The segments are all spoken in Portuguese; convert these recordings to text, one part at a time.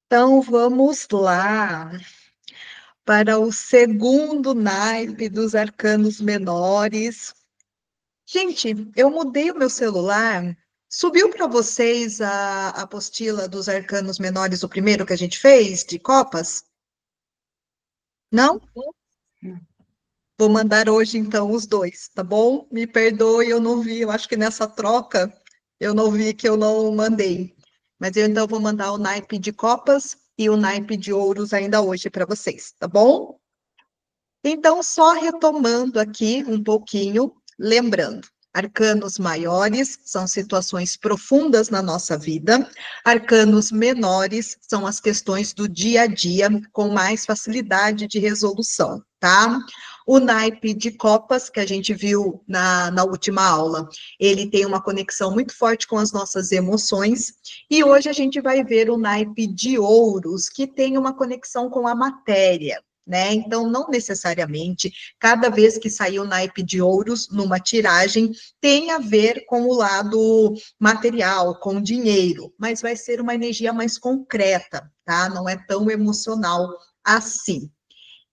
Então, vamos lá para o segundo naipe dos arcanos menores. Gente, eu mudei o meu celular. Subiu para vocês a apostila dos arcanos menores, o primeiro que a gente fez, de copas? Não? Vou mandar hoje, então, os dois, tá bom? Me perdoe, eu não vi. Eu acho que nessa troca eu não vi que eu não mandei. Mas eu, então, vou mandar o naipe de copas e o naipe de ouros ainda hoje para vocês, tá bom? Então, só retomando aqui um pouquinho, lembrando, arcanos maiores são situações profundas na nossa vida, arcanos menores são as questões do dia a dia com mais facilidade de resolução, tá? O naipe de copas, que a gente viu na última aula, ele tem uma conexão muito forte com as nossas emoções, e hoje a gente vai ver o naipe de ouros, que tem uma conexão com a matéria, né? Então, não necessariamente, cada vez que sair o naipe de ouros numa tiragem, tem a ver com o lado material, com o dinheiro, mas vai ser uma energia mais concreta, tá? Não é tão emocional assim.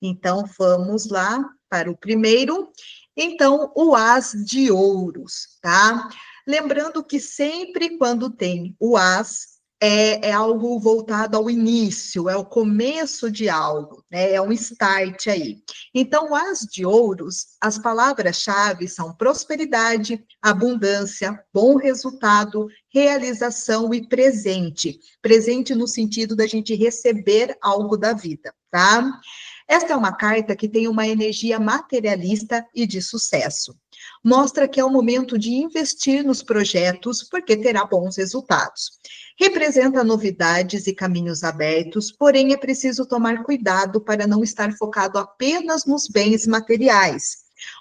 Então, vamos lá para o primeiro. Então, o as de ouros, tá? Lembrando que sempre quando tem o as, é algo voltado ao início, é o começo de algo, né? É um start aí. Então, o as de ouros, as palavras-chave são prosperidade, abundância, bom resultado, realização e presente. Presente no sentido da gente receber algo da vida, tá? Esta é uma carta que tem uma energia materialista e de sucesso. Mostra que é o momento de investir nos projetos, porque terá bons resultados. Representa novidades e caminhos abertos, porém é preciso tomar cuidado para não estar focado apenas nos bens materiais.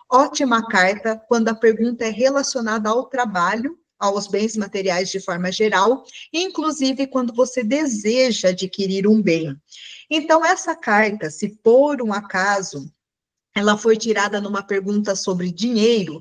Ótima carta quando a pergunta é relacionada ao trabalho, aos bens materiais de forma geral, inclusive quando você deseja adquirir um bem. Então, essa carta, se por um acaso ela foi tirada numa pergunta sobre dinheiro,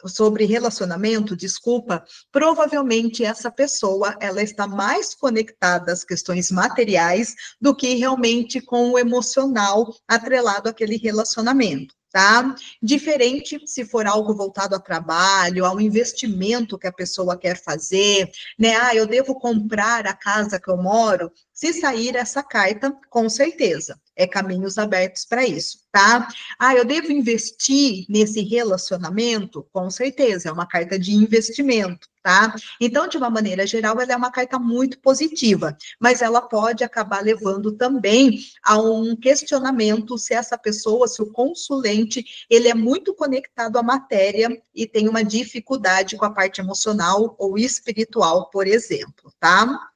sobre relacionamento, desculpa, provavelmente essa pessoa ela está mais conectada às questões materiais do que realmente com o emocional atrelado àquele relacionamento. Tá? Diferente se for algo voltado a trabalho, ao investimento que a pessoa quer fazer, né? Ah, eu devo comprar a casa que eu moro. Se sair essa carta, com certeza, é caminhos abertos para isso, tá? Ah, eu devo investir nesse relacionamento? Com certeza, é uma carta de investimento, tá? Então, de uma maneira geral, ela é uma carta muito positiva, mas ela pode acabar levando também a um questionamento se essa pessoa, se o consulente, ele é muito conectado à matéria e tem uma dificuldade com a parte emocional ou espiritual, por exemplo, tá?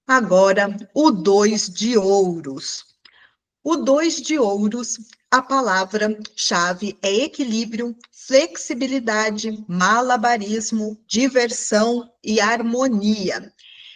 Agora, o dois de ouros. O dois de ouros, a palavra-chave é equilíbrio, flexibilidade, malabarismo, diversão e harmonia.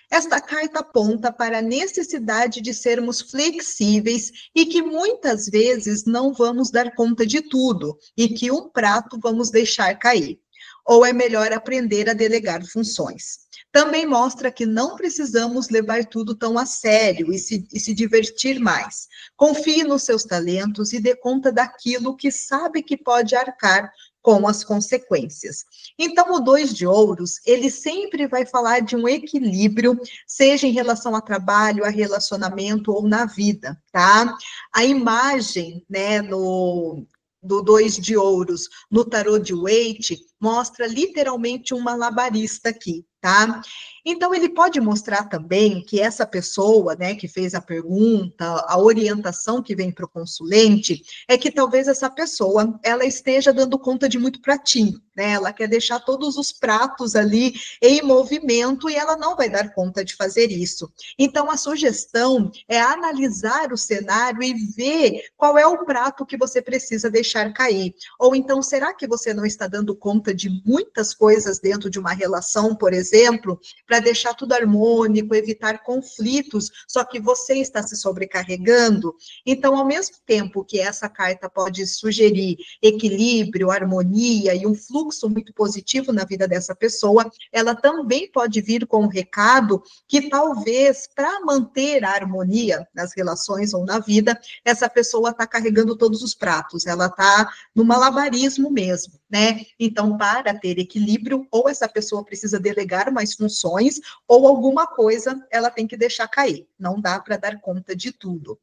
Esta carta aponta para a necessidade de sermos flexíveis e que muitas vezes não vamos dar conta de tudo e que um prato vamos deixar cair. Ou é melhor aprender a delegar funções. Também mostra que não precisamos levar tudo tão a sério e se divertir mais. Confie nos seus talentos e dê conta daquilo que sabe que pode arcar com as consequências. Então, o dois de ouros, ele sempre vai falar de um equilíbrio, seja em relação a trabalho, a relacionamento ou na vida, tá? A imagem, né, do dois de ouros no tarô de Waite mostra literalmente um malabarista aqui, tá? Então, ele pode mostrar também que essa pessoa, né, que fez a pergunta, a orientação que vem para o consulente, é que talvez essa pessoa, ela esteja dando conta de muito pratinho, né? Ela quer deixar todos os pratos ali em movimento e ela não vai dar conta de fazer isso. Então, a sugestão é analisar o cenário e ver qual é o prato que você precisa deixar cair. Ou então, será que você não está dando conta de muitas coisas dentro de uma relação, por exemplo, para deixar tudo harmônico, evitar conflitos, só que você está se sobrecarregando? Então, ao mesmo tempo que essa carta pode sugerir equilíbrio, harmonia e um fluxo fluxo muito positivo na vida dessa pessoa, ela também pode vir com um recado que talvez, para manter a harmonia nas relações ou na vida, essa pessoa está carregando todos os pratos, ela está no malabarismo mesmo, né? Então, para ter equilíbrio, ou essa pessoa precisa delegar mais funções, ou alguma coisa ela tem que deixar cair, não dá para dar conta de tudo.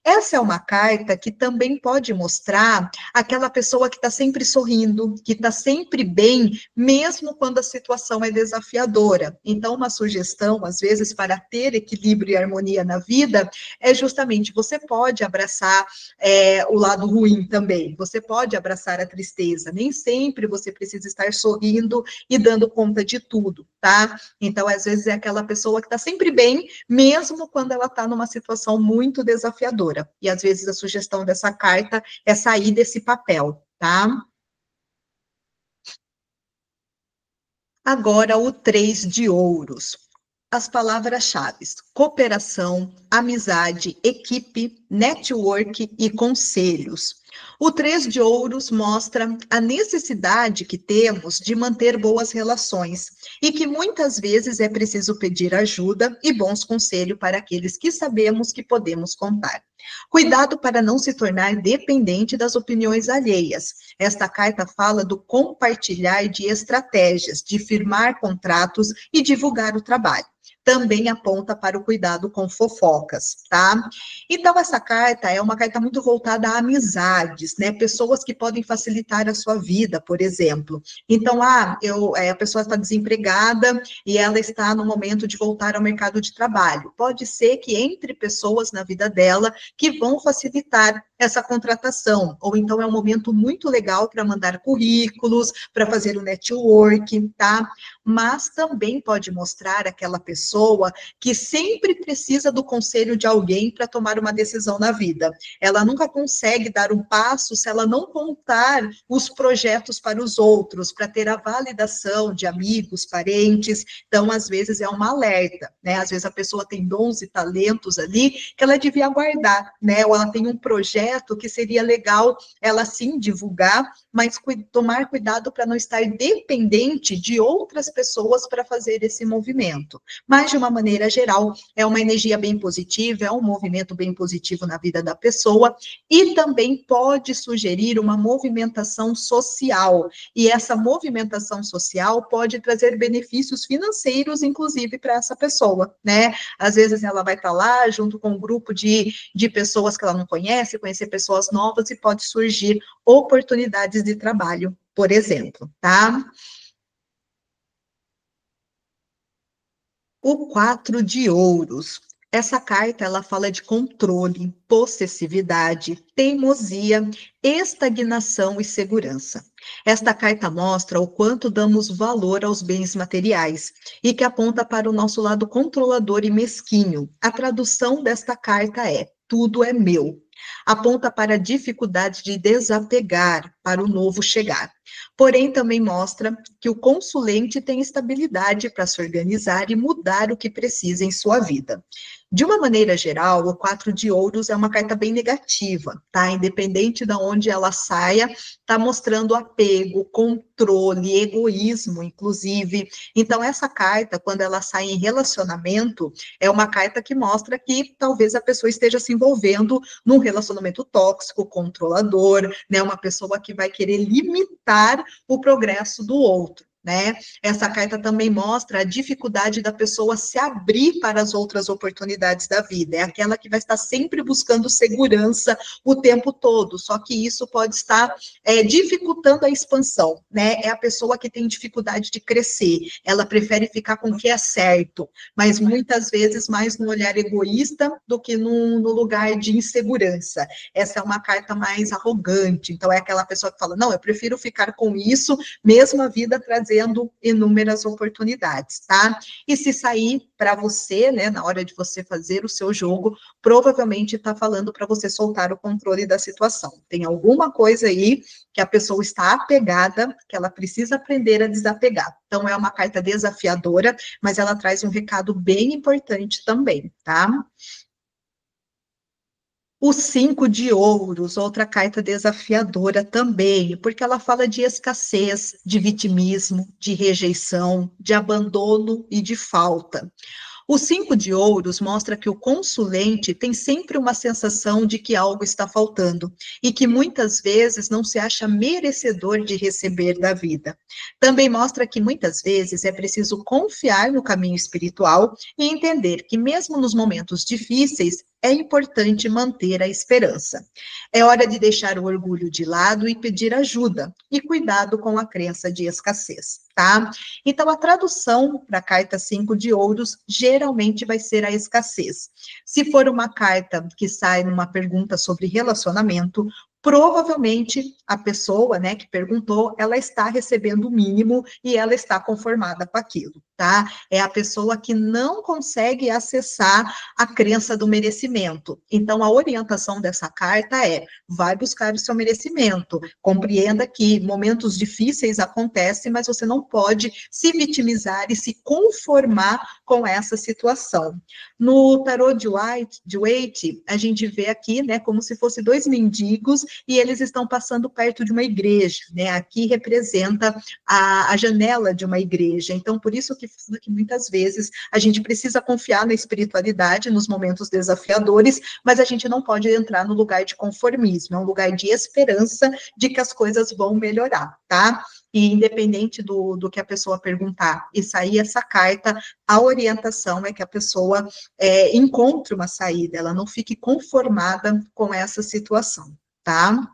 Essa é uma carta que também pode mostrar aquela pessoa que está sempre sorrindo, que está sempre bem, mesmo quando a situação é desafiadora. Então, uma sugestão, às vezes, para ter equilíbrio e harmonia na vida, é justamente você pode abraçar o lado ruim também, você pode abraçar a tristeza, nem sempre você precisa estar sorrindo e dando conta de tudo, tá? Então, às vezes, é aquela pessoa que está sempre bem, mesmo quando ela está numa situação muito desafiadora. E, às vezes, a sugestão dessa carta é sair desse papel, tá? Agora, o 3 de ouros. As palavras-chave: cooperação, amizade, equipe, network e conselhos. O 3 de ouros mostra a necessidade que temos de manter boas relações e que muitas vezes é preciso pedir ajuda e bons conselhos para aqueles que sabemos que podemos contar. Cuidado para não se tornar dependente das opiniões alheias. Esta carta fala do compartilhar de estratégias, de firmar contratos e divulgar o trabalho. Também aponta para o cuidado com fofocas, tá? Então, essa carta é uma carta muito voltada a amizades, né? Pessoas que podem facilitar a sua vida, por exemplo. Então, a pessoa está desempregada e ela está no momento de voltar ao mercado de trabalho. Pode ser que entre pessoas na vida dela que vão facilitar essa contratação, ou então é um momento muito legal para mandar currículos, para fazer o network, tá? Mas também pode mostrar aquela pessoa que sempre precisa do conselho de alguém para tomar uma decisão na vida. Ela nunca consegue dar um passo se ela não contar os projetos para os outros, para ter a validação de amigos, parentes. Então, às vezes, é uma alerta, né? Às vezes a pessoa tem dons e talentos ali que ela devia guardar, né? Ou ela tem um projeto que seria legal ela sim divulgar, mas tomar cuidado para não estar dependente de outras pessoas para fazer esse movimento. Mas, de uma maneira geral, é uma energia bem positiva, é um movimento bem positivo na vida da pessoa e também pode sugerir uma movimentação social. E essa movimentação social pode trazer benefícios financeiros, inclusive, para essa pessoa, né? Às vezes ela vai estar lá junto com um grupo de pessoas que ela não conhece, conhecer pessoas novas e pode surgir oportunidades de trabalho, por exemplo, tá? O 4 de ouros. Essa carta, ela fala de controle, possessividade, teimosia, estagnação e segurança. Esta carta mostra o quanto damos valor aos bens materiais e que aponta para o nosso lado controlador e mesquinho. A tradução desta carta é: tudo é meu. Aponta para a dificuldade de desapegar para o novo chegar. Porém, também mostra que o consulente tem estabilidade para se organizar e mudar o que precisa em sua vida. De uma maneira geral, o 4 de ouros é uma carta bem negativa, tá? Independente de onde ela saia, está mostrando apego, controle, egoísmo, inclusive. Então, essa carta, quando ela sai em relacionamento, é uma carta que mostra que talvez a pessoa esteja se envolvendo num relacionamento tóxico, controlador, né? Uma pessoa que vai querer limitar o progresso do outro. Né? Essa carta também mostra a dificuldade da pessoa se abrir para as outras oportunidades da vida. É aquela que vai estar sempre buscando segurança o tempo todo. Só que isso pode estar dificultando a expansão, né? É a pessoa que tem dificuldade de crescer. Ela prefere ficar com o que é certo, mas muitas vezes mais no olhar egoísta do que no lugar de insegurança. Essa é uma carta mais arrogante. Então é aquela pessoa que fala: não, eu prefiro ficar com isso, mesmo a vida trazendo inúmeras oportunidades, tá? E se sair para você, né, na hora de você fazer o seu jogo, provavelmente está falando para você soltar o controle da situação. Tem alguma coisa aí que a pessoa está apegada, que ela precisa aprender a desapegar. Então, é uma carta desafiadora, mas ela traz um recado bem importante também, tá? O 5 de ouros, outra carta desafiadora também, porque ela fala de escassez, de vitimismo, de rejeição, de abandono e de falta. O 5 de ouros mostra que o consulente tem sempre uma sensação de que algo está faltando e que muitas vezes não se acha merecedor de receber da vida. Também mostra que muitas vezes é preciso confiar no caminho espiritual e entender que mesmo nos momentos difíceis é importante manter a esperança. É hora de deixar o orgulho de lado e pedir ajuda e cuidado com a crença de escassez, tá? Então, a tradução para a carta 5 de ouros geralmente vai ser a escassez. Se for uma carta que sai numa pergunta sobre relacionamento, provavelmente a pessoa, né, que perguntou, ela está recebendo o mínimo e ela está conformada com aquilo, tá? É a pessoa que não consegue acessar a crença do merecimento. Então, a orientação dessa carta é: vai buscar o seu merecimento, compreenda que momentos difíceis acontecem, mas você não pode se vitimizar e se conformar com essa situação. No tarô de Waite, a gente vê aqui, né, como se fosse dois mendigos e eles estão passando perto de uma igreja, né? Aqui representa a janela de uma igreja. Então, por isso que muitas vezes a gente precisa confiar na espiritualidade nos momentos desafiadores, mas a gente não pode entrar no lugar de conformismo, é um lugar de esperança de que as coisas vão melhorar, tá? E independente do que a pessoa perguntar e sair essa carta, a orientação é que a pessoa encontre uma saída, ela não fique conformada com essa situação, tá?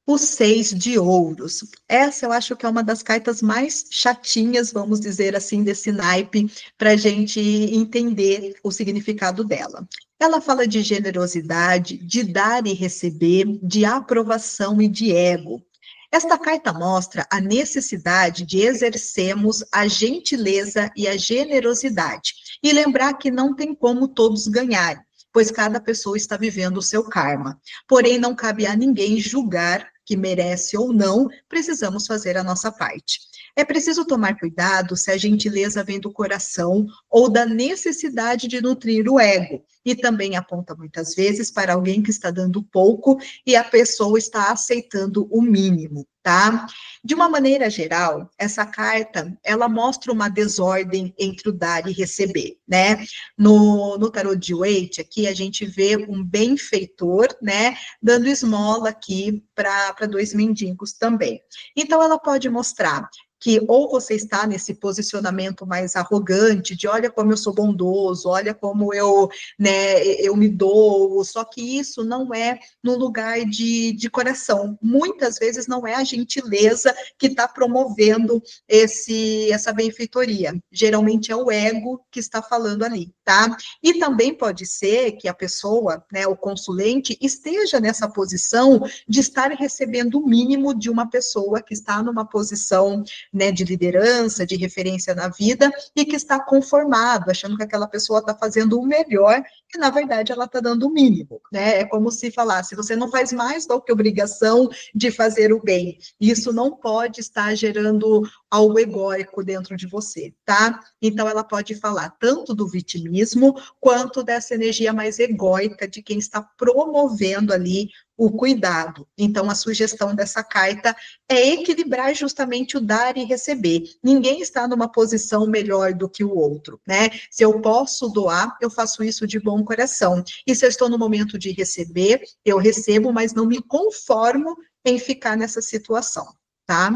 O 6 de ouros. Essa eu acho que é uma das cartas mais chatinhas, vamos dizer assim, desse naipe, para a gente entender o significado dela. Ela fala de generosidade, de dar e receber, de aprovação e de ego. Esta carta mostra a necessidade de exercermos a gentileza e a generosidade, e lembrar que não tem como todos ganharem, pois cada pessoa está vivendo o seu karma. Porém, não cabe a ninguém julgar que merece ou não, precisamos fazer a nossa parte. É preciso tomar cuidado se a gentileza vem do coração ou da necessidade de nutrir o ego, e também aponta muitas vezes para alguém que está dando pouco e a pessoa está aceitando o mínimo, tá? De uma maneira geral, essa carta, ela mostra uma desordem entre o dar e receber, né? No tarô de Waite, aqui a gente vê um benfeitor, né, dando esmola aqui para dois mendigos também. Então, ela pode mostrar que ou você está nesse posicionamento mais arrogante, de olha como eu sou bondoso, olha como eu, né, eu me dou, só que isso não é no lugar de coração. Muitas vezes não é a gentileza que está promovendo essa benfeitoria. Geralmente é o ego que está falando ali, tá? E também pode ser que a pessoa, né, o consulente, esteja nessa posição de estar recebendo o mínimo de uma pessoa que está numa posição, né, de liderança, de referência na vida, e que está conformado, achando que aquela pessoa está fazendo o melhor, e na verdade ela está dando o mínimo, né? É como se falasse: você não faz mais do que obrigação de fazer o bem. Isso não pode estar gerando algo egóico dentro de você, tá? Então ela pode falar tanto do vitimismo quanto dessa energia mais egóica de quem está promovendo ali o cuidado. Então, a sugestão dessa carta é equilibrar justamente o dar e receber. Ninguém está numa posição melhor do que o outro, né? Se eu posso doar, eu faço isso de bom coração. E se eu estou no momento de receber, eu recebo, mas não me conformo em ficar nessa situação, tá?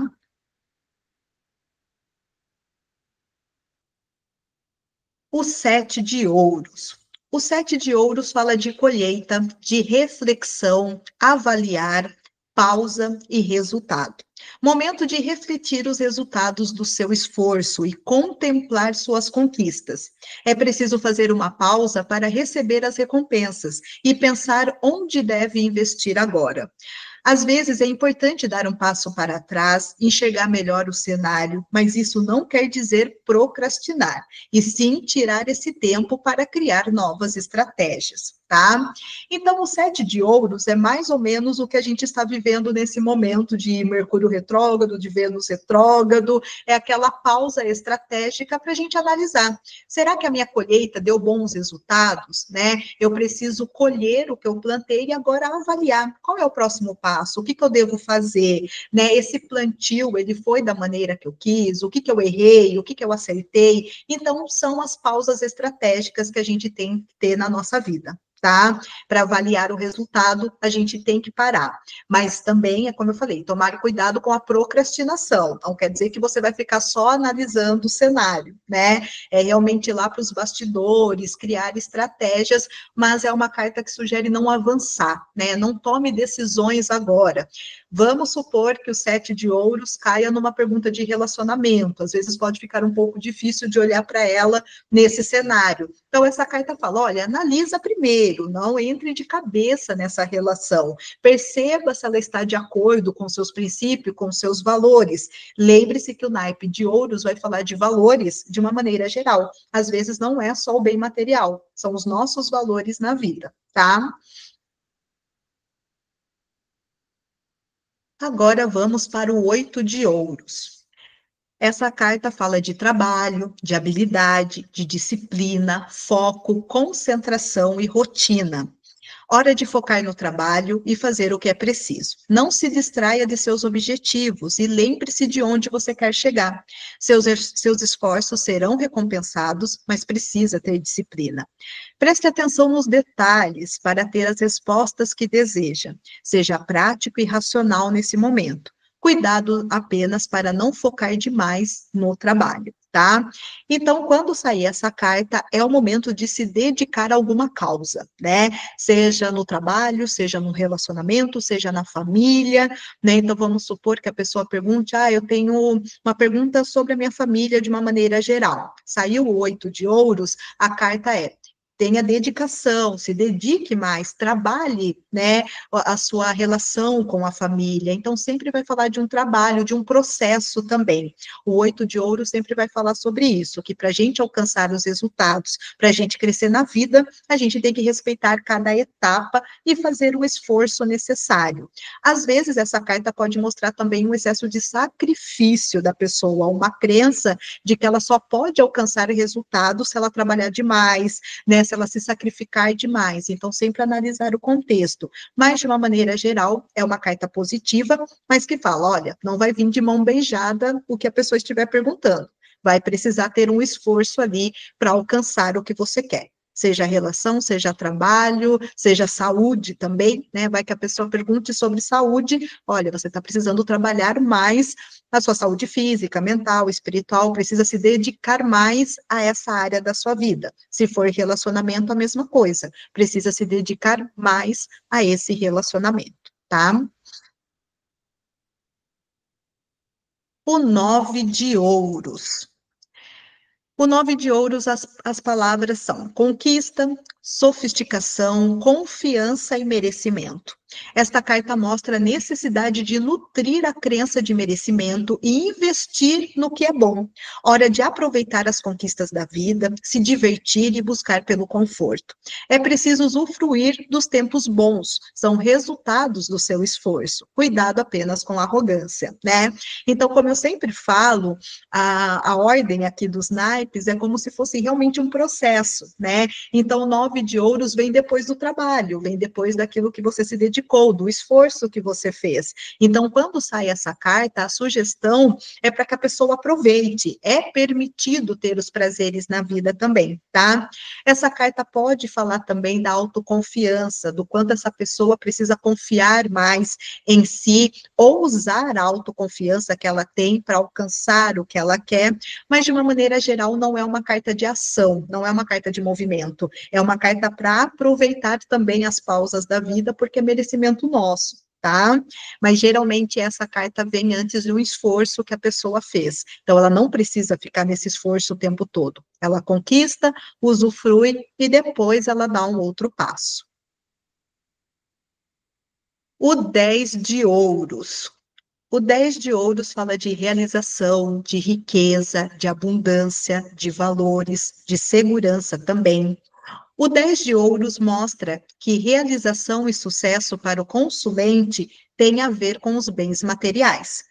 O 7 de ouros. O 7 de ouros fala de colheita, de reflexão, avaliar, pausa e resultado. Momento de refletir os resultados do seu esforço e contemplar suas conquistas. É preciso fazer uma pausa para receber as recompensas e pensar onde deve investir agora. Às vezes é importante dar um passo para trás, enxergar melhor o cenário, mas isso não quer dizer procrastinar, e sim tirar esse tempo para criar novas estratégias. tá? Então, o 7 de ouros é mais ou menos o que a gente está vivendo nesse momento de Mercúrio retrógrado, de Vênus retrógrado, é aquela pausa estratégica para a gente analisar. Será que a minha colheita deu bons resultados, né? Eu preciso colher o que eu plantei e agora avaliar qual é o próximo passo, o que eu devo fazer, né? Esse plantio, ele foi da maneira que eu quis, o que eu errei, o que eu acertei. Então, são as pausas estratégicas que a gente tem que ter na nossa vida, tá? Para avaliar o resultado, a gente tem que parar. Mas também, é como eu falei, tomar cuidado com a procrastinação. Não quer dizer que você vai ficar só analisando o cenário, né? É realmente ir lá para os bastidores, criar estratégias, mas é uma carta que sugere não avançar, né? Não tome decisões agora. Vamos supor que o 7 de ouros caia numa pergunta de relacionamento. Às vezes pode ficar um pouco difícil de olhar para ela nesse cenário. Então, essa carta fala: olha, analisa primeiro, não entre de cabeça nessa relação. Perceba se ela está de acordo com seus princípios, com seus valores. Lembre-se que o naipe de ouros vai falar de valores de uma maneira geral. Às vezes não é só o bem material, são os nossos valores na vida, tá? Agora vamos para o 8 de ouros. Essa carta fala de trabalho, de habilidade, de disciplina, foco, concentração e rotina. Hora de focar no trabalho e fazer o que é preciso. Não se distraia de seus objetivos e lembre-se de onde você quer chegar. Seus esforços serão recompensados, mas precisa ter disciplina. Preste atenção nos detalhes para ter as respostas que deseja. Seja prático e racional nesse momento. Cuidado apenas para não focar demais no trabalho, tá? Então, quando sair essa carta, é o momento de se dedicar a alguma causa, né? Seja no trabalho, seja no relacionamento, seja na família, né? Então, vamos supor que a pessoa pergunte: eu tenho uma pergunta sobre a minha família de uma maneira geral. Saiu o 8 de ouros, a carta é: tenha dedicação, se dedique mais, trabalhe, né, a sua relação com a família. Então, sempre vai falar de um trabalho, de um processo também. O 8 de ouros sempre vai falar sobre isso, que para a gente alcançar os resultados, para a gente crescer na vida, a gente tem que respeitar cada etapa e fazer o esforço necessário. Às vezes, essa carta pode mostrar também um excesso de sacrifício da pessoa, uma crença de que ela só pode alcançar resultados se ela trabalhar demais, né, se ela se sacrificar demais. Então, sempre analisar o contexto. Mas, de uma maneira geral, é uma carta positiva, mas que fala: olha, não vai vir de mão beijada o que a pessoa estiver perguntando. Vai precisar ter um esforço ali para alcançar o que você quer. Seja relação, seja trabalho, seja saúde também, né? Vai que a pessoa pergunte sobre saúde, olha, você está precisando trabalhar mais a sua saúde física, mental, espiritual, precisa se dedicar mais a essa área da sua vida. Se for relacionamento, a mesma coisa, precisa se dedicar mais a esse relacionamento, tá? O 9 de ouros. O 9 de ouros, as palavras são conquista, sofisticação, confiança e merecimento. Esta carta mostra a necessidade de nutrir a crença de merecimento e investir no que é bom. Hora de aproveitar as conquistas da vida, se divertir e buscar pelo conforto. É preciso usufruir dos tempos bons, são resultados do seu esforço. Cuidado apenas com a arrogância, né? Então, como eu sempre falo, a ordem aqui dos naipes é como se fosse realmente um processo, né? Então, o 9 de ouros vem depois do trabalho, vem depois daquilo que você se dedicou, do esforço que você fez. Então, quando sai essa carta, a sugestão é para que a pessoa aproveite. É permitido ter os prazeres na vida também, tá? Essa carta pode falar também da autoconfiança, do quanto essa pessoa precisa confiar mais em si, ou usar a autoconfiança que ela tem para alcançar o que ela quer, mas de uma maneira geral não é uma carta de ação, não é uma carta de movimento, é uma carta para aproveitar também as pausas da vida, porque é merecimento nosso. Tá? Mas geralmente essa carta vem antes de um esforço que a pessoa fez. Então ela não precisa ficar nesse esforço o tempo todo. Ela conquista, usufrui e depois ela dá um outro passo. O 10 de ouros. O 10 de ouros fala de realização, de riqueza, de abundância, de valores, de segurança também. O 10 de ouros mostra que realização e sucesso para o consulente tem a ver com os bens materiais.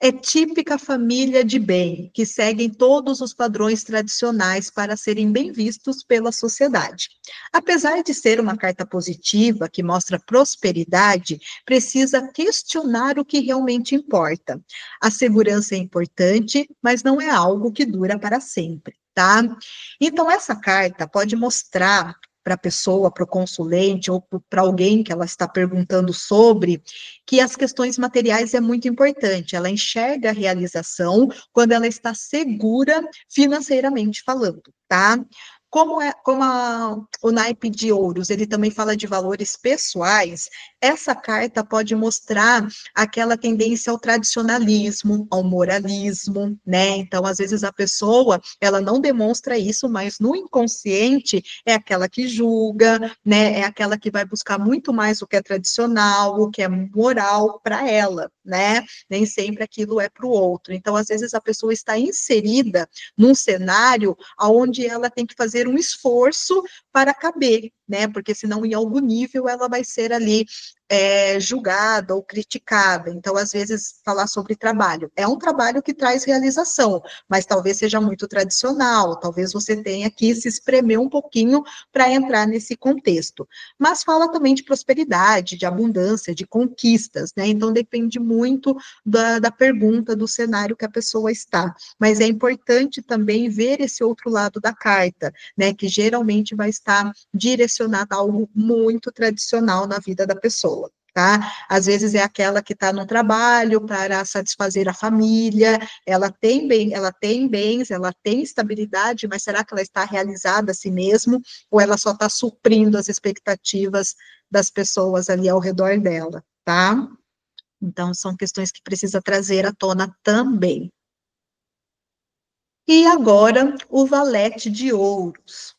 É típica família de bem, que seguem todos os padrões tradicionais para serem bem vistos pela sociedade. Apesar de ser uma carta positiva, que mostra prosperidade, precisa questionar o que realmente importa. A segurança é importante, mas não é algo que dura para sempre, tá? Então, essa carta pode mostrar para a pessoa, para o consulente ou para alguém que ela está perguntando sobre, que as questões materiais é muito importante. Ela enxerga a realização quando ela está segura financeiramente falando, tá? O naipe de ouros, ele também fala de valores pessoais, essa carta pode mostrar aquela tendência ao tradicionalismo, ao moralismo, né? Então, às vezes, a pessoa, ela não demonstra isso, mas no inconsciente é aquela que julga, né? É aquela que vai buscar muito mais o que é tradicional, o que é moral para ela, né? Nem sempre aquilo é para o outro. Então, às vezes, a pessoa está inserida num cenário onde ela tem que fazer um esforço para caber, né? Porque senão, em algum nível, ela vai ser ali julgada ou criticada. Então, às vezes, falar sobre trabalho. É um trabalho que traz realização, mas talvez seja muito tradicional, talvez você tenha que se espremer um pouquinho para entrar nesse contexto. Mas fala também de prosperidade, de abundância, de conquistas, né? Então, depende muito da pergunta, do cenário que a pessoa está. Mas é importante também ver esse outro lado da carta, né? Que geralmente vai estar direcionado a algo muito tradicional na vida da pessoa. Tá? Às vezes é aquela que está no trabalho para satisfazer a família, ela tem bens, ela tem estabilidade, mas será que ela está realizada a si mesmo, ou ela só está suprindo as expectativas das pessoas ali ao redor dela, tá? Então, são questões que precisa trazer à tona também. E agora, o valete de ouros.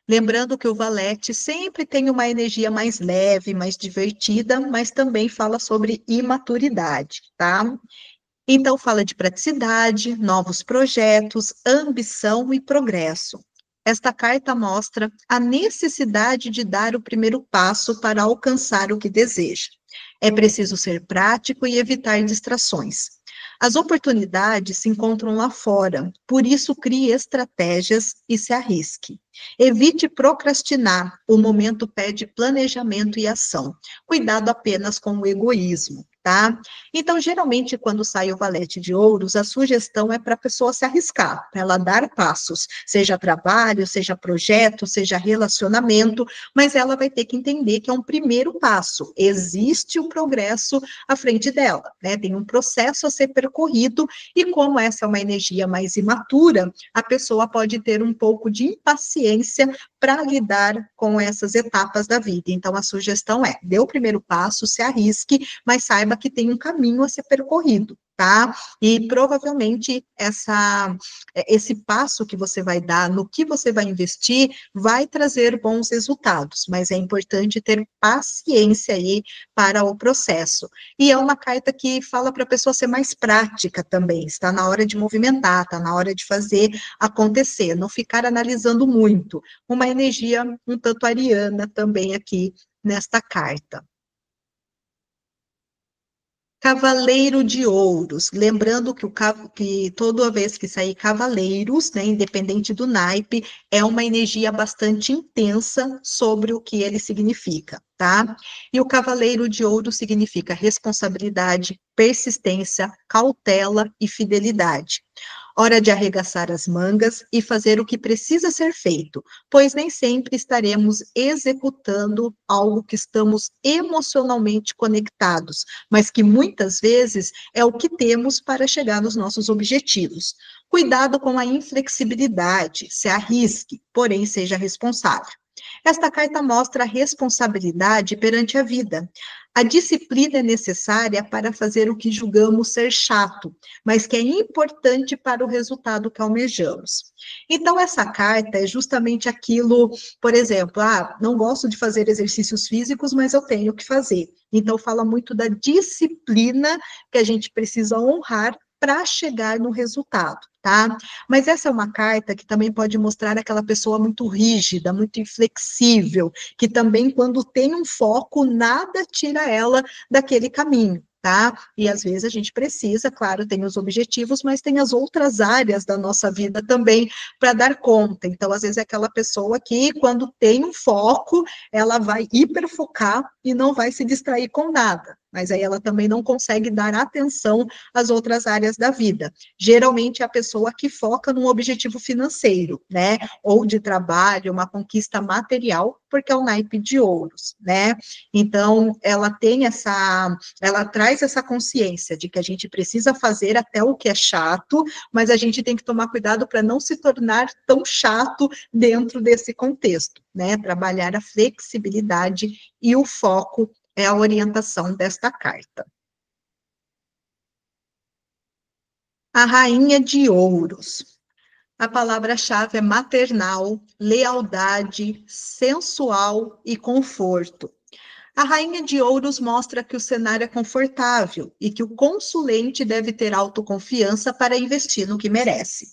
Lembrando que o valete sempre tem uma energia mais leve, mais divertida, mas também fala sobre imaturidade, tá? Então, fala de praticidade, novos projetos, ambição e progresso. Esta carta mostra a necessidade de dar o primeiro passo para alcançar o que deseja. É preciso ser prático e evitar distrações. As oportunidades se encontram lá fora, por isso crie estratégias e se arrisque. Evite procrastinar, o momento pede planejamento e ação. Cuidado apenas com o egoísmo, tá? Então, geralmente, quando sai o valete de ouros, a sugestão é para a pessoa se arriscar, para ela dar passos, seja trabalho, seja projeto, seja relacionamento, mas ela vai ter que entender que é um primeiro passo, existe o progresso à frente dela, né? Tem um processo a ser percorrido, e como essa é uma energia mais imatura, a pessoa pode ter um pouco de impaciência para lidar com essas etapas da vida. Então, a sugestão é, dê o primeiro passo, se arrisque, mas saiba que tem um caminho a ser percorrido, tá? E provavelmente esse passo que você vai dar, no que você vai investir, vai trazer bons resultados, mas é importante ter paciência aí para o processo. E é uma carta que fala para a pessoa ser mais prática também, está na hora de movimentar, está na hora de fazer acontecer, não ficar analisando muito. Uma energia um tanto ariana também aqui nesta carta. Cavaleiro de Ouros, lembrando que toda vez que sair cavaleiros, né, independente do naipe, é uma energia bastante intensa sobre o que ele significa, tá? E o Cavaleiro de Ouros significa responsabilidade, persistência, cautela e fidelidade. Hora de arregaçar as mangas e fazer o que precisa ser feito, pois nem sempre estaremos executando algo que estamos emocionalmente conectados, mas que muitas vezes é o que temos para chegar nos nossos objetivos. Cuidado com a inflexibilidade, se arrisque, porém seja responsável. Esta carta mostra a responsabilidade perante a vida. A disciplina é necessária para fazer o que julgamos ser chato, mas que é importante para o resultado que almejamos. Então, essa carta é justamente aquilo, por exemplo, não gosto de fazer exercícios físicos, mas eu tenho que fazer. Então, fala muito da disciplina que a gente precisa honrar para chegar no resultado, tá? Mas essa é uma carta que também pode mostrar aquela pessoa muito rígida, muito inflexível, que também, quando tem um foco, nada tira ela daquele caminho. Tá? E às vezes a gente precisa, claro, tem os objetivos, mas tem as outras áreas da nossa vida também para dar conta. Então, às vezes é aquela pessoa que, quando tem um foco, ela vai hiperfocar e não vai se distrair com nada. Mas aí ela também não consegue dar atenção às outras áreas da vida. Geralmente é a pessoa que foca num objetivo financeiro, né? Ou de trabalho, uma conquista material, porque é o naipe de ouros, né? Então, ela traz essa consciência de que a gente precisa fazer até o que é chato, mas a gente tem que tomar cuidado para não se tornar tão chato dentro desse contexto, né? Trabalhar a flexibilidade e o foco é a orientação desta carta. A Rainha de Ouros. A palavra-chave é maternal, lealdade, sensual e conforto. A Rainha de Ouros mostra que o cenário é confortável e que o consulente deve ter autoconfiança para investir no que merece.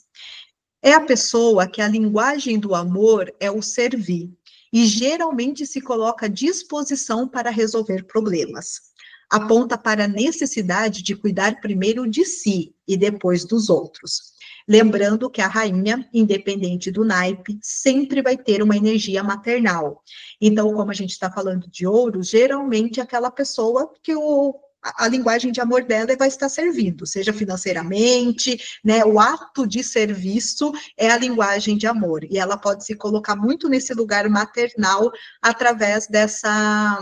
É a pessoa que a linguagem do amor é o servir e geralmente se coloca à disposição para resolver problemas. Aponta para a necessidade de cuidar primeiro de si e depois dos outros. Lembrando que a rainha, independente do naipe, sempre vai ter uma energia maternal. Então, como a gente está falando de ouro, geralmente é aquela pessoa que a linguagem de amor dela vai estar servindo, seja financeiramente, né? O ato de serviço é a linguagem de amor, e ela pode se colocar muito nesse lugar maternal através dessa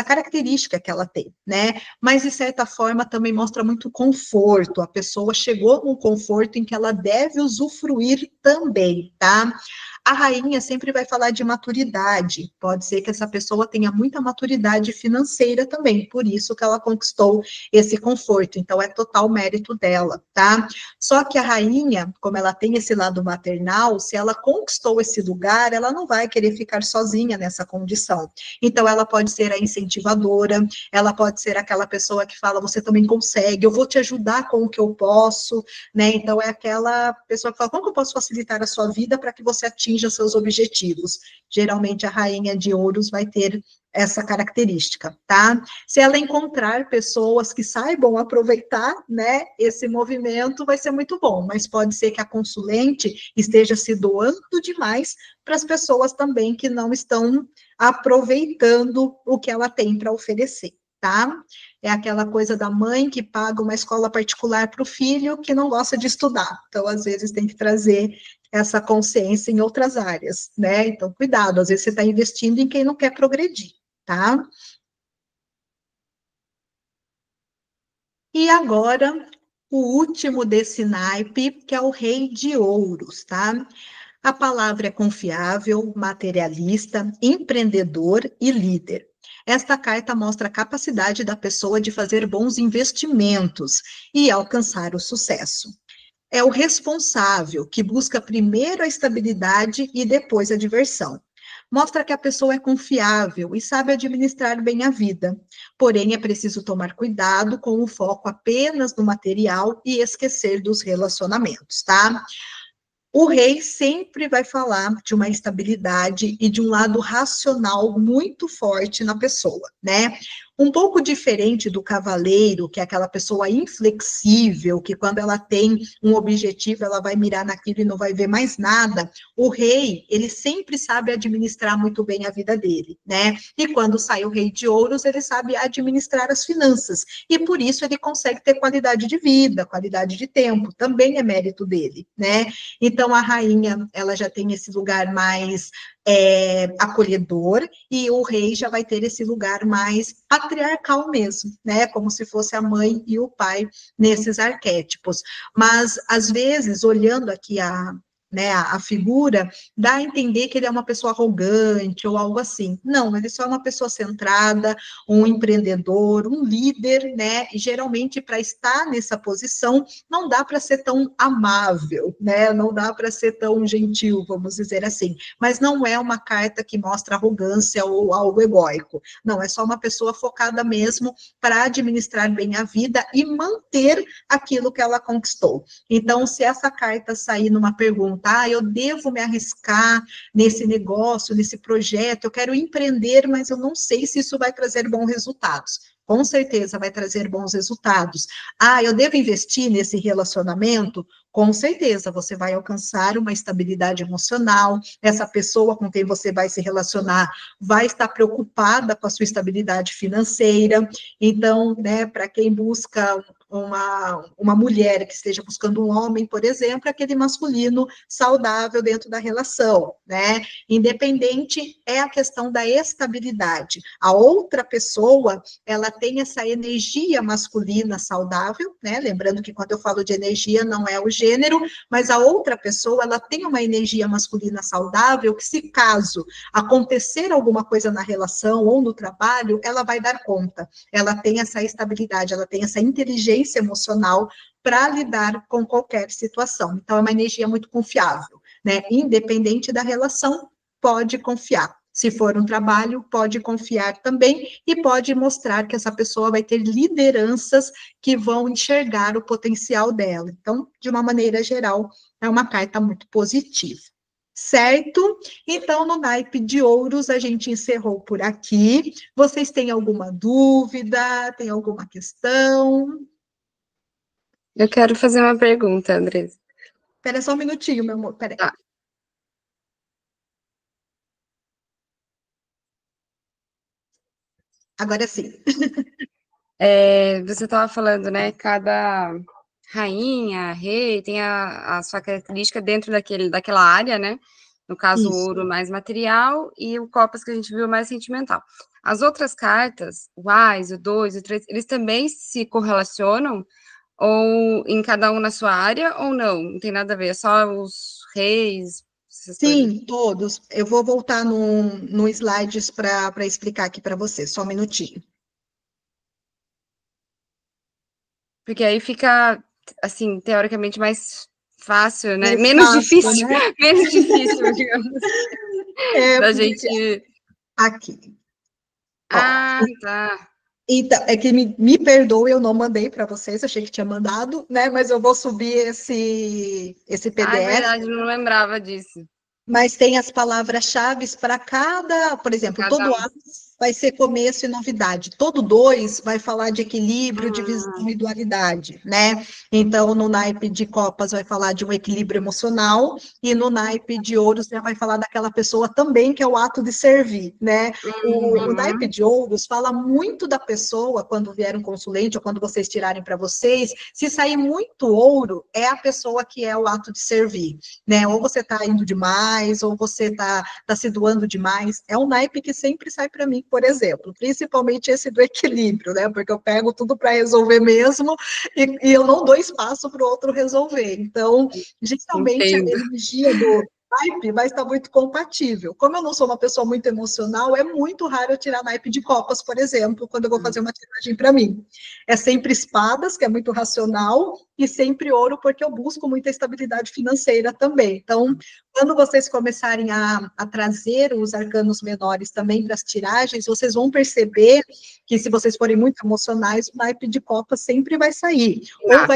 característica que ela tem, né? Mas, de certa forma, também mostra muito conforto. A pessoa chegou num conforto em que ela deve usufruir também, tá? A rainha sempre vai falar de maturidade. Pode ser que essa pessoa tenha muita maturidade financeira também, por isso que ela conquistou esse conforto. Então, é total mérito dela, tá? Só que a rainha, como ela tem esse lado maternal, se ela conquistou esse lugar, ela não vai querer ficar sozinha nessa condição. Então, ela pode ser a incentivadora, ela pode ser aquela pessoa que fala, você também consegue, eu vou te ajudar com o que eu posso, né? Então, é aquela pessoa que fala, como que eu posso facilitar a sua vida para que você atinja seus objetivos? Geralmente, a rainha de ouros vai ter essa característica, tá? Se ela encontrar pessoas que saibam aproveitar, né, esse movimento, vai ser muito bom, mas pode ser que a consulente esteja se doando demais para as pessoas também que não estão aproveitando o que ela tem para oferecer, tá? É aquela coisa da mãe que paga uma escola particular para o filho que não gosta de estudar. Então, às vezes, tem que trazer essa consciência em outras áreas, né? Então, cuidado, às vezes você está investindo em quem não quer progredir, tá? E agora, o último desse naipe, que é o rei de ouros, tá? A palavra é confiável, materialista, empreendedor e líder. Esta carta mostra a capacidade da pessoa de fazer bons investimentos e alcançar o sucesso. É o responsável que busca primeiro a estabilidade e depois a diversão. Mostra que a pessoa é confiável e sabe administrar bem a vida. Porém, é preciso tomar cuidado com o foco apenas no material e esquecer dos relacionamentos, tá? O rei sempre vai falar de uma estabilidade e de um lado racional muito forte na pessoa, né? Um pouco diferente do cavaleiro, que é aquela pessoa inflexível, que quando ela tem um objetivo, ela vai mirar naquilo e não vai ver mais nada. O rei, ele sempre sabe administrar muito bem a vida dele, né? E quando sai o rei de ouros, ele sabe administrar as finanças. E por isso ele consegue ter qualidade de vida, qualidade de tempo, também é mérito dele, né? Então, a rainha, ela já tem esse lugar mais acolhedor, e o rei já vai ter esse lugar mais patriarcal mesmo, né? Como se fosse a mãe e o pai nesses arquétipos. Mas, às vezes, olhando aqui né, a figura, dá a entender que ele é uma pessoa arrogante ou algo assim. Não, ele só é uma pessoa centrada, um empreendedor, um líder, né? E geralmente para estar nessa posição não dá para ser tão amável, né? Não dá para ser tão gentil, vamos dizer assim. Mas não é uma carta que mostra arrogância ou algo egóico. Não, é só uma pessoa focada mesmo para administrar bem a vida e manter aquilo que ela conquistou. Então, se essa carta sair numa pergunta, eu devo me arriscar nesse negócio, nesse projeto, eu quero empreender, mas eu não sei se isso vai trazer bons resultados. Com certeza vai trazer bons resultados. Eu devo investir nesse relacionamento? Com certeza, você vai alcançar uma estabilidade emocional, essa pessoa com quem você vai se relacionar vai estar preocupada com a sua estabilidade financeira. Então, né, para quem busca uma mulher que esteja buscando um homem, por exemplo, aquele masculino saudável dentro da relação, né? Independente é a questão da estabilidade. A outra pessoa, ela tem essa energia masculina saudável, né? Lembrando que quando eu falo de energia, não é o gênero, mas a outra pessoa, ela tem uma energia masculina saudável que, se caso acontecer alguma coisa na relação ou no trabalho, ela vai dar conta. Ela tem essa estabilidade, ela tem essa inteligência emocional para lidar com qualquer situação. Então, é uma energia muito confiável, né? Independente da relação, pode confiar. Se for um trabalho, pode confiar também e pode mostrar que essa pessoa vai ter lideranças que vão enxergar o potencial dela. Então, de uma maneira geral, é uma carta muito positiva. Certo? Então, no naipe de ouros, a gente encerrou por aqui. Vocês têm alguma dúvida? Tem alguma questão? Eu quero fazer uma pergunta, Andressa. Espera só um minutinho, meu amor. Pera aí. Tá. Agora sim. Você estava falando, né? Cada rainha, rei, tem a sua característica dentro daquela área, né? No caso, o Isso. ouro mais material e o copas que a gente viu mais sentimental. As outras cartas, o Ás, o 2, o 3, eles também se correlacionam? Ou em cada um na sua área, ou não? Não tem nada a ver, é só os reis, essas coisas. Sim, todos. Eu vou voltar no slides para explicar aqui para você. Só um minutinho. Porque aí fica, assim, teoricamente mais fácil, né? Mais Menos fácil, difícil, né? menos difícil, digamos, É, da porque gente. aqui. Ó, Ah, tá. então, é que me perdoe, eu não mandei para vocês, achei que tinha mandado, né? Mas eu vou subir esse Ah, é PDF, verdade, não lembrava disso. mas tem as palavras-chave para cada, por exemplo, Cada todo um. A vai ser começo e novidade. Todo dois vai falar de equilíbrio, Hum, divisão e dualidade, né? Então, no naipe de copas vai falar de um equilíbrio emocional e no naipe de ouros já vai falar daquela pessoa também que é o ato de servir, né? O naipe uhum. de ouros fala muito da pessoa quando vier um consulente ou quando vocês tirarem para vocês. Se sair muito ouro, é a pessoa que é o ato de servir, né? Ou você está indo demais, ou você está se doando demais. É um naipe que sempre sai para mim, por exemplo, principalmente esse do equilíbrio, né? Porque eu pego tudo para resolver mesmo e eu não dou espaço para o outro resolver. Então, geralmente a Entendo. energia do naipe vai estar muito compatível. Como eu não sou uma pessoa muito emocional, é muito raro eu tirar naipe de copas, por exemplo, quando eu vou fazer uma tiragem para mim. É sempre espadas, que é muito racional, e sempre ouro, porque eu busco muita estabilidade financeira também. Então, quando vocês começarem a trazer os arcanos menores também para as tiragens, vocês vão perceber que se vocês forem muito emocionais, o naipe de copa sempre vai sair. Ah,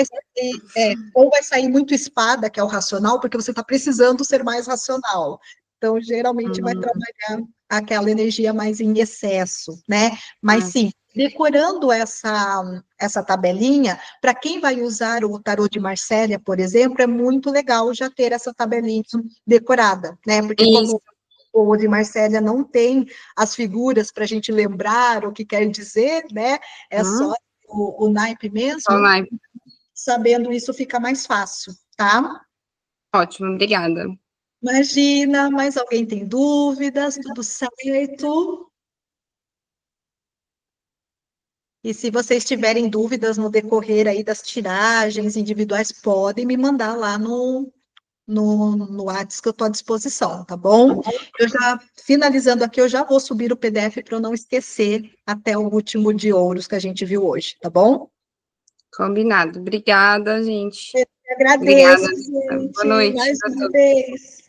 Ou vai sair muito espada, que é o racional, porque você está precisando ser mais racional. Então, geralmente vai hum, trabalhar aquela energia mais em excesso, né? Mas ah, sim, decorando essa tabelinha, para quem vai usar o tarô de Marsella, por exemplo, é muito legal já ter essa tabelinha decorada, né? Porque isso. como o de Marsella não tem as figuras para a gente lembrar o que quer dizer, né? É só o naipe Só mesmo, naipe. sabendo isso fica mais fácil, tá? Ótimo, obrigada. Imagina, mais alguém tem dúvidas? Tudo certo? E se vocês tiverem dúvidas no decorrer aí das tiragens individuais, podem me mandar lá no Whats que eu estou à disposição, tá bom? Eu já, finalizando aqui, eu já vou subir o PDF para eu não esquecer até o último de ouros que a gente viu hoje, tá bom? Combinado. Obrigada, gente. Eu Obrigada. agradeço, Boa gente, noite mais para uma todos. vez.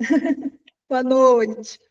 Boa noite.